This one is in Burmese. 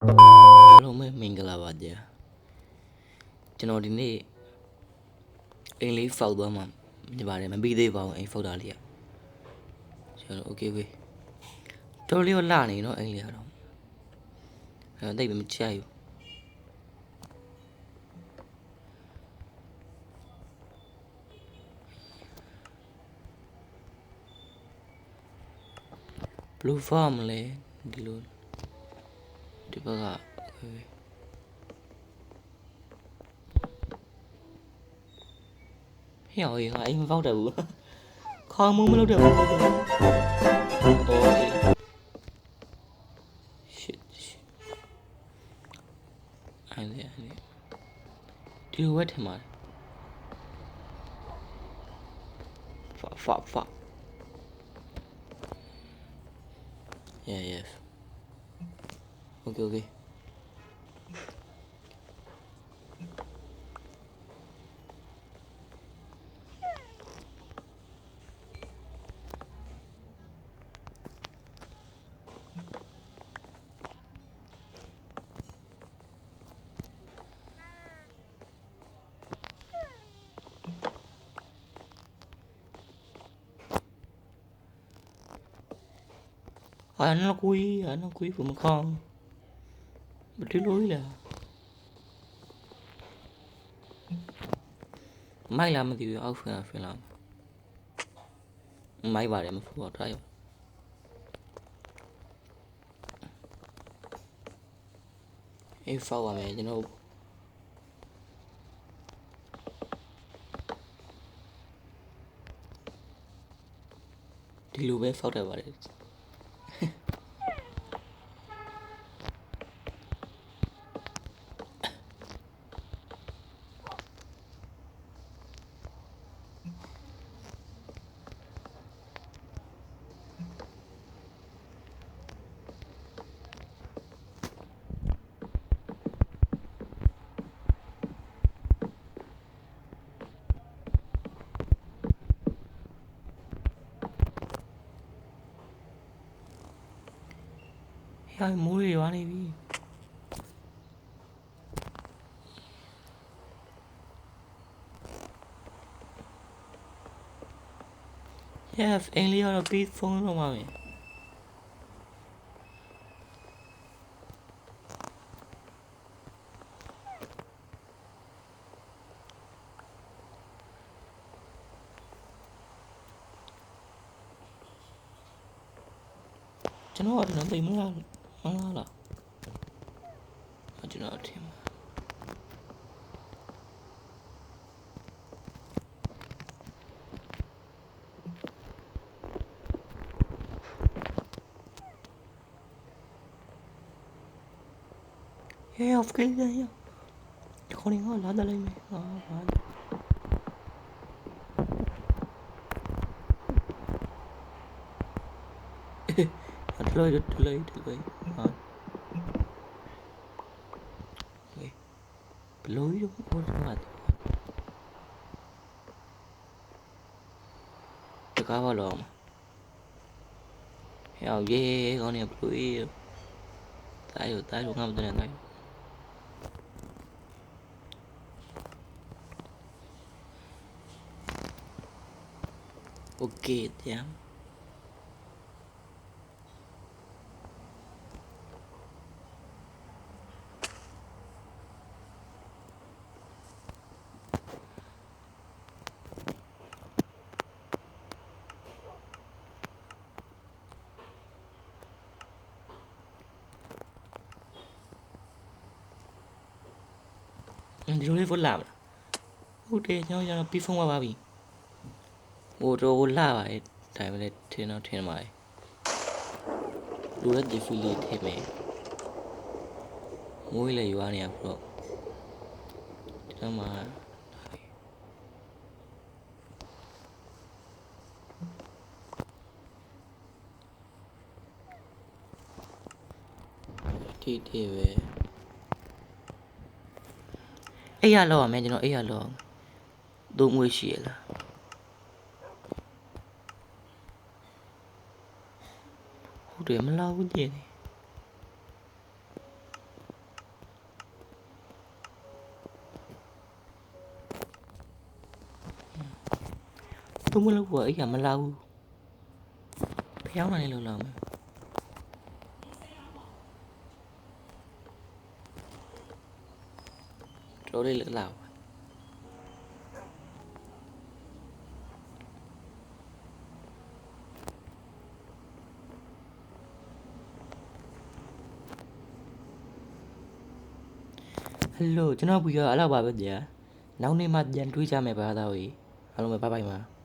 အားလုံးပဲမင်္ဂလာပါဗျာကျွန်တော်ဒီနေ့အိမ်လေးဖောက်သွားမှာမြင်ပါတယ်မပြီးသေးပါဘူးအိမ်ဖောက်တာလေးอ่ะကျွန်တော်โอเคပဲတော်လေးတော့လှနေเนาะအိမ်လေးကတော့တိတ်ပဲမချရဘူးဘလူးဖောက်မလဲဒီလိုဒီဘက်ကဟဲ့ဟေးငါအိမ်မဖောက်တတ်ဘူးခေါင်းမလုပ်တဲ့ဘူးโอ้shit အဲ့ဒီဒီလိုဝက်ထင်ပါတယ် fuck yes okay อันนั้นคุยผมคองไม่ได้รู้เลยไม่ละมันดีเอาเฟื่องไม่บาดเลยมันฟูได้ไอ้ฟ้าว่าแม่จะโน้ดีรู้ไหมฟ้าได้บาดเลยไอ้มูรี่วะนี่พี่ yes เอ็งเลี้ยวเราปิดฟงลงมาเลยကျွန်တော်ကလည်းတိတ်မလားကျွန်တော်ထင်ဟဲ့ off ကလေးရခေါင်းကလာတယ်လေဟာတလို့ဟာဘလို့ရောဘောလာတကားပါလောဟဲ့ရေခေါင်းနေဘလို့တားရငါမတဲ့နိုင်โอเคจ้ะဒီလိုလေးဖုန်းလာလားဟုတ်တယ်ကျွန်တော်ပြီးဖုန်းပါပြီဟိုတော့လာပါတယ်ဒါပေမဲ့ထင်ပါတယ်လူရဲ့ဒီဖီလေးထည့်မယ်ငွေးလေရွာနေရပြီးတော့ဒီမှာတီပဲအဲ့ရလောက်ရမယ်ကျွန်တော်အဲ့ရလောက်သုံးငွေရှိရလားဟုတ်တယ်မလာဘူးကြည့်နေ သုံးမလို့ပေါ့အဲ့ကမလာဘူးဖျောင်းနိုင်လို့လာမယ်တော်လေးလာ ဟယ်လိုကျွန်တော်ဘူးရအဲ့လောက်ပါပဲကြာနောက်နေ့မှပြန်တွေးကြမယ်ဘာသာကြီးအားလုံးပဲဘိုင်ဘိုင်ပါ